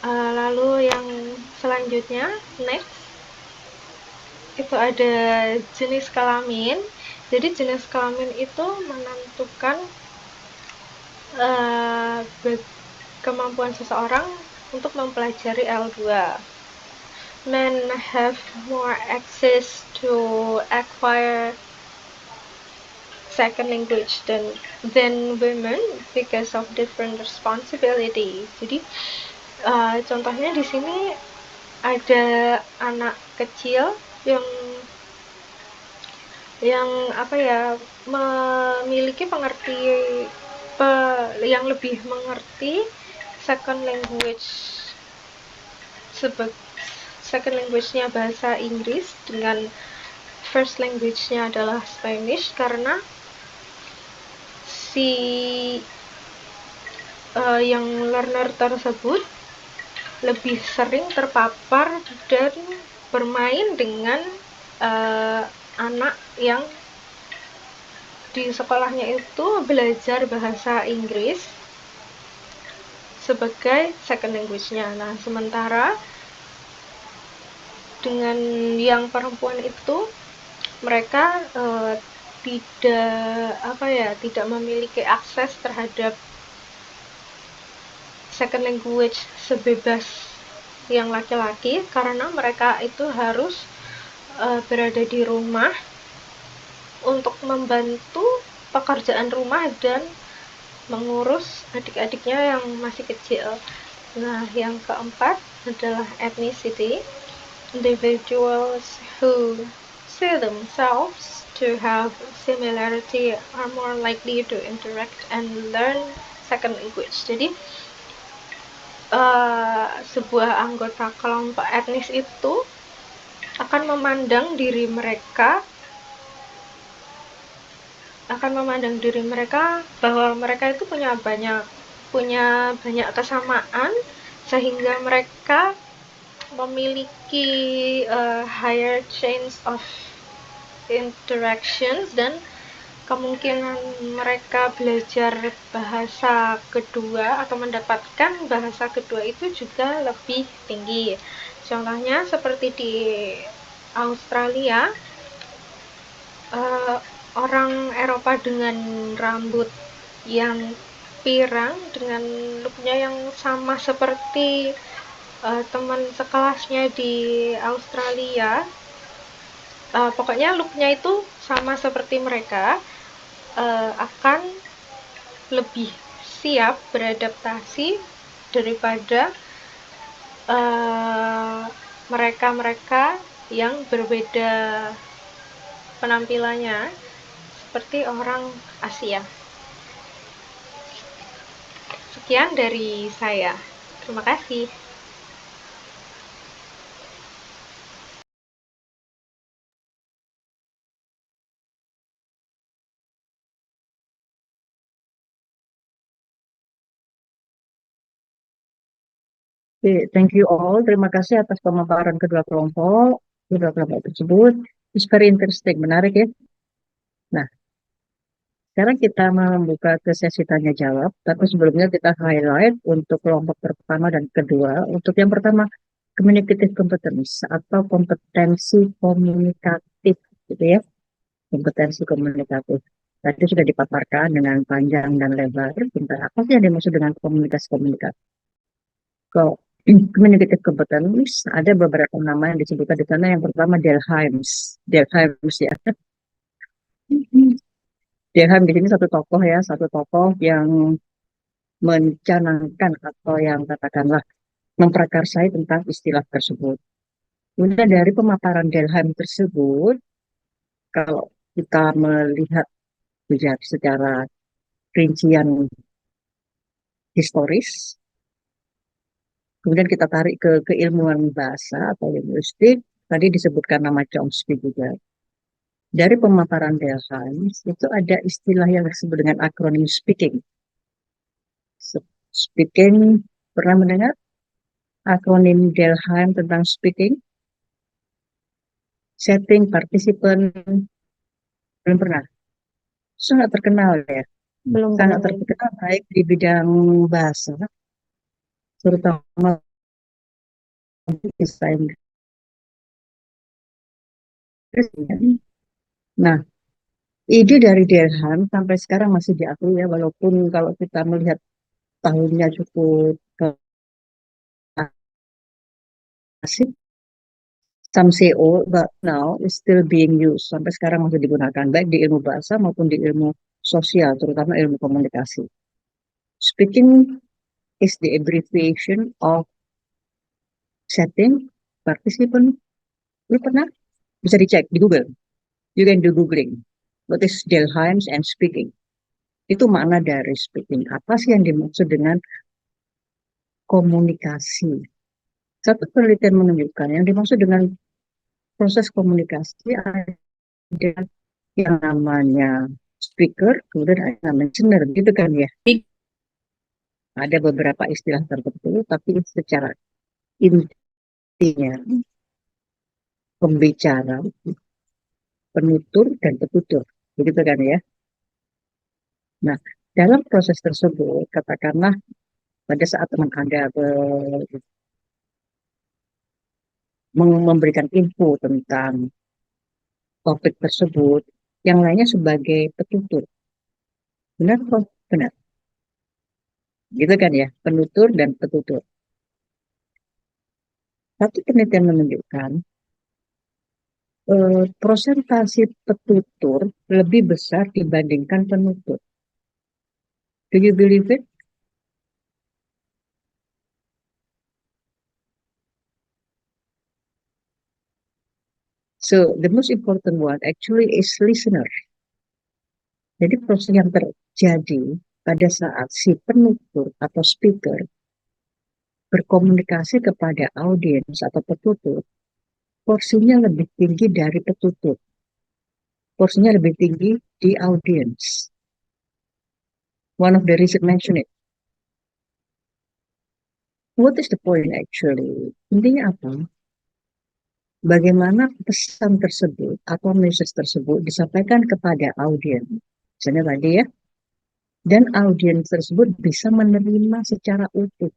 Speaker 5: Lalu yang selanjutnya, next, itu ada jenis kelamin. Jadi jenis kelamin itu menentukan kemampuan seseorang untuk mempelajari L2. Men have more access to acquire second language than women because of different responsibility. Jadi contohnya di sini ada anak kecil yang memiliki yang lebih mengerti second language-nya bahasa Inggris dengan first language-nya adalah Spanish, karena si yang learner tersebut lebih sering terpapar dan bermain dengan anak yang di sekolahnya itu belajar bahasa Inggris sebagai second language-nya. Nah, sementara dengan yang perempuan itu mereka tidak memiliki akses terhadap second language sebebas yang laki-laki, karena mereka itu harus berada di rumah untuk membantu pekerjaan rumah dan mengurus adik-adiknya yang masih kecil. Nah, yang keempat adalah ethnicity. Individuals who see themselves to have similarity are more likely to interact and learn second language. Jadi sebuah anggota kelompok etnis itu akan memandang diri mereka bahwa mereka itu punya banyak kesamaan, sehingga mereka memiliki higher chance of interactions, dan kemungkinan mereka belajar bahasa kedua atau mendapatkan bahasa kedua itu juga lebih tinggi. Contohnya seperti di Australia, orang Eropa dengan rambut yang pirang, dengan looknya yang sama seperti teman sekelasnya di Australia, pokoknya looknya itu sama seperti mereka, akan lebih siap beradaptasi daripada mereka-mereka yang berbeda penampilannya seperti orang Asia. Sekian dari saya. Terima kasih.
Speaker 2: Oke, thank you all. Terima kasih atas pemaparan kedua kelompok tersebut. It's very interesting, menarik ya. Nah, sekarang kita membuka ke sesi tanya jawab, tapi sebelumnya kita highlight untuk kelompok pertama dan kedua. Untuk yang pertama, communicative competence atau kompetensi komunikatif, gitu ya. Kompetensi komunikatif. Tadi sudah dipaparkan dengan panjang dan lebar tentang apa sih yang dimaksud dengan komunikasi komunikatif. Communicative competence, ada beberapa nama yang disebutkan di sana. Yang pertama Delheims ya. Delham di sini satu tokoh yang mencanangkan atau yang katakanlah memprakarsai tentang istilah tersebut. Kemudian dari pemaparan Delham tersebut, kalau kita melihat secara rincian historis, kemudian kita tarik ke keilmuan bahasa atau linguistik, tadi disebutkan nama Chomsky juga. Dari pemaparan Delham, itu ada istilah yang disebut dengan akronim speaking. Speaking, pernah mendengar akronim Delham tentang speaking? Setting, participant, belum pernah. Sangat terkenal ya.
Speaker 3: Belum
Speaker 2: Sangat
Speaker 3: pernah.
Speaker 2: terkenal baik di bidang bahasa, terutama desain. Nah, ide dari Delham sampai sekarang masih diakui ya, walaupun kalau kita melihat tahunnya cukup klasik, some say old, but now is still being used. Sampai sekarang masih digunakan, baik di ilmu bahasa maupun di ilmu sosial, terutama ilmu komunikasi. Speaking is the abbreviation of setting, participant. Lu pernah? Bisa dicek di Google. You can do googling. What is Delhaims and speaking? Itu makna dari speaking. Apa sih yang dimaksud dengan komunikasi? Satu penelitian menunjukkan yang dimaksud dengan proses komunikasi ada yang namanya speaker, kemudian ada yang namanya listener, gitu kan ya. Ada beberapa istilah tertentu, tapi secara intinya pembicara, penutur, dan petutur, begitu kan ya. Nah, dalam proses tersebut, katakanlah pada saat teman Anda memberikan info tentang topik tersebut, yang lainnya sebagai petutur. Benar kok? Benar. Gitu kan ya, penutur dan petutur. Satu penelitian menunjukkan prosentasi petutur lebih besar dibandingkan penutur. Do you believe it? So, the most important one actually is listener. Jadi proses yang terjadi pada saat si penutur atau speaker berkomunikasi kepada audiens atau petutur, porsinya lebih tinggi dari petutur. Porsinya lebih tinggi di audiens. One of the research mentioned it. What is the point actually? Intinya apa? Bagaimana pesan tersebut atau message tersebut disampaikan kepada audiens. Misalnya tadi ya, dan audiens tersebut bisa menerima secara utuh.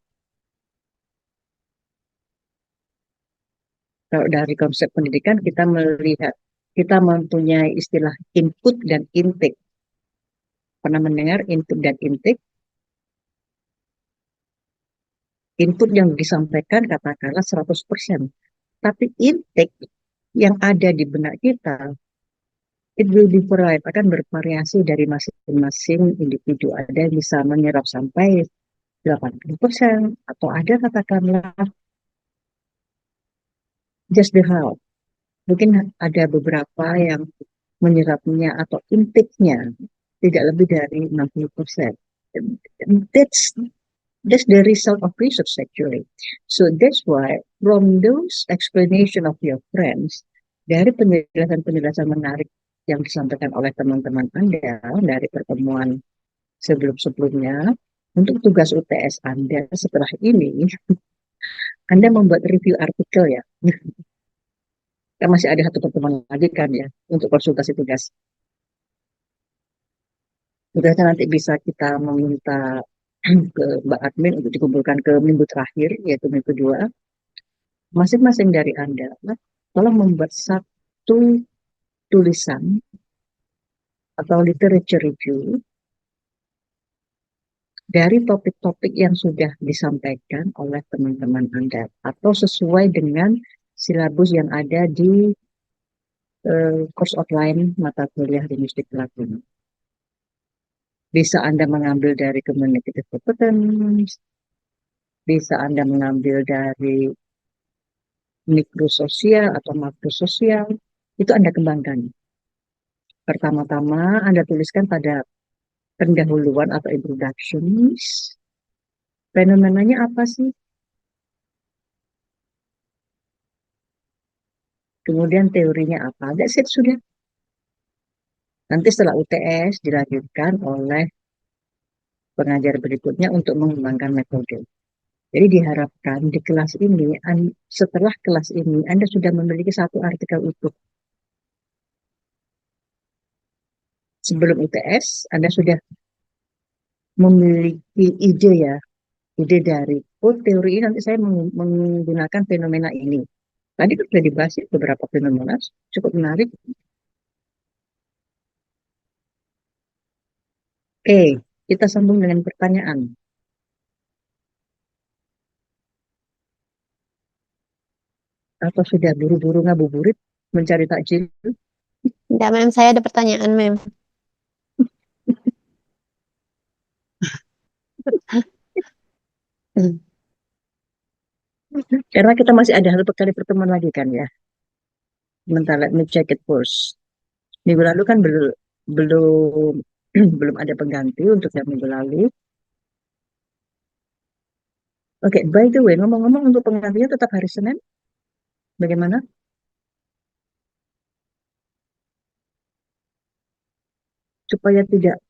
Speaker 2: Kalau dari konsep pendidikan kita melihat, kita mempunyai istilah input dan intake. Pernah mendengar input dan intake? Input yang disampaikan katakanlah 100%. Tapi intake yang ada di benak kita, it will be varied, akan bervariasi dari masing-masing individu. Ada yang bisa menyerap sampai 80%, atau ada katakanlah just the half. Mungkin ada beberapa yang menyerapnya atau intake-nya tidak lebih dari 60%. That's the result of research actually. So that's why from those explanation of your friends, dari penjelasan-penjelasan menarik yang disampaikan oleh teman-teman Anda dari pertemuan sebelum-sebelumnya, untuk tugas UTS Anda setelah ini, Anda membuat review artikel ya. Kan masih ada satu pertemuan lagi kan ya, untuk konsultasi tugas. Mudah-mudahan nanti bisa kita meminta ke Mbak Admin untuk dikumpulkan ke minggu terakhir, yaitu minggu 2. Masing-masing dari Anda, tolong membuat satu tulisan atau literature review dari topik-topik yang sudah disampaikan oleh teman-teman Anda, atau sesuai dengan silabus yang ada di course outline mata kuliah linguistik Latin. Bisa Anda mengambil dari communicative competence, bisa Anda mengambil dari mikrososial atau makrososial, itu Anda kembangkan. Pertama-tama Anda tuliskan pada pendahuluan atau introductions, fenomenanya apa sih? Kemudian teorinya apa? That's it, sudah. Nanti setelah UTS dilanjutkan oleh pengajar berikutnya untuk mengembangkan metode. Jadi diharapkan di kelas ini, setelah kelas ini, Anda sudah memiliki satu artikel utuh. Sebelum UTS, Anda sudah memiliki ide ya, ide dari, oh teori ini nanti saya menggunakan fenomena ini. Tadi kan sudah dibahas ya, beberapa fenomena, cukup menarik. Oke, kita sambung dengan pertanyaan. Atau sudah buru-buru ngabuburit mencari takjil?
Speaker 6: Enggak, Mem, saya ada pertanyaan, Mem.
Speaker 2: Karena kita masih ada satu kali pertemuan lagi kan ya. Sebentar, let me check it first. Minggu lalu kan belum belum ada pengganti untuk yang minggu lalu. Oke, by the way, ngomong-ngomong untuk penggantinya tetap hari Senin, bagaimana? Supaya tidak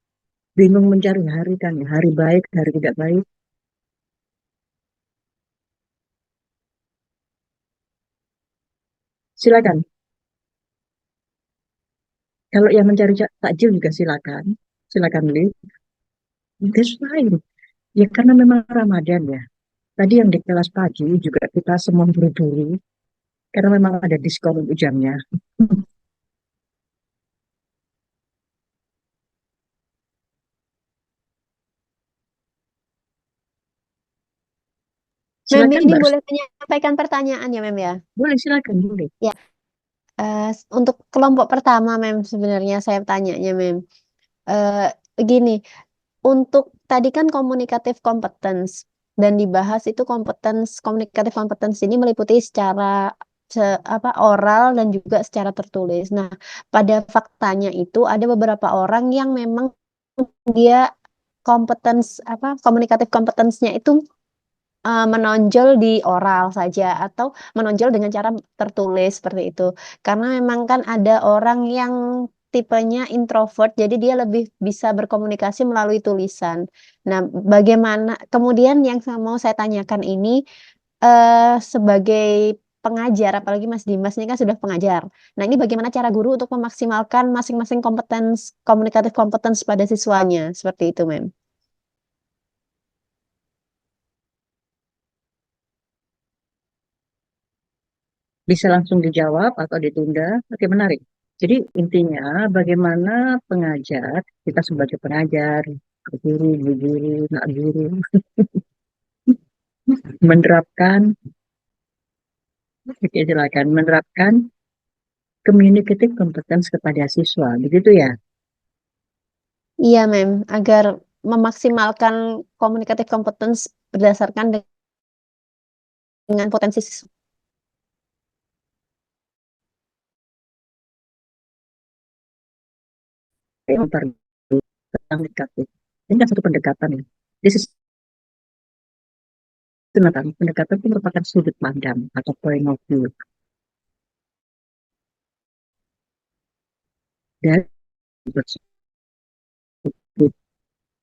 Speaker 2: bingung mencari hari kan, ya, hari baik, hari tidak baik. Silakan. Kalau yang mencari takjil juga silakan. Silakan leave. That's fine. Ya karena memang Ramadan ya. Tadi yang di kelas pagi juga kita semua buru-buru. Karena memang ada diskon untuk jamnya.
Speaker 6: Mem,
Speaker 2: Silakan
Speaker 6: ini
Speaker 2: Mbak.
Speaker 6: boleh menyampaikan pertanyaan ya, Mem ya?
Speaker 2: Boleh, silakan. Boleh.
Speaker 6: Ya, untuk kelompok pertama, Mem, sebenarnya saya tanyanya, Mem. Begini, untuk tadi kan communicative competence dan dibahas itu communicative competence ini meliputi secara oral dan juga secara tertulis. Nah, pada faktanya itu ada beberapa orang yang memang dia communicative competence-nya itu menonjol di oral saja atau menonjol dengan cara tertulis seperti itu. Karena memang kan ada orang yang tipenya introvert, jadi dia lebih bisa berkomunikasi melalui tulisan. Nah, bagaimana kemudian yang mau saya tanyakan ini sebagai pengajar, apalagi Mas Dimas ini kan sudah pengajar. Nah, ini bagaimana cara guru untuk memaksimalkan masing-masing communicative competence pada siswanya, seperti itu, Mem.
Speaker 2: Bisa langsung dijawab atau ditunda. Oke, menarik. Jadi intinya bagaimana pengajar, kita sebagai pengajar, guru, bu guru, nak guru, menerapkan, oke silakan, menerapkan communicative competence kepada siswa, begitu ya?
Speaker 6: Iya, Mem, agar memaksimalkan communicative competence berdasarkan dengan potensi siswa.
Speaker 2: Pendekatan. Ini kan satu pendekatan ya. This is pendekatan itu merupakan sudut pandang atau point of view. Dan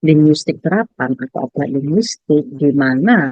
Speaker 2: linguistik terapan atau applied linguistik di mana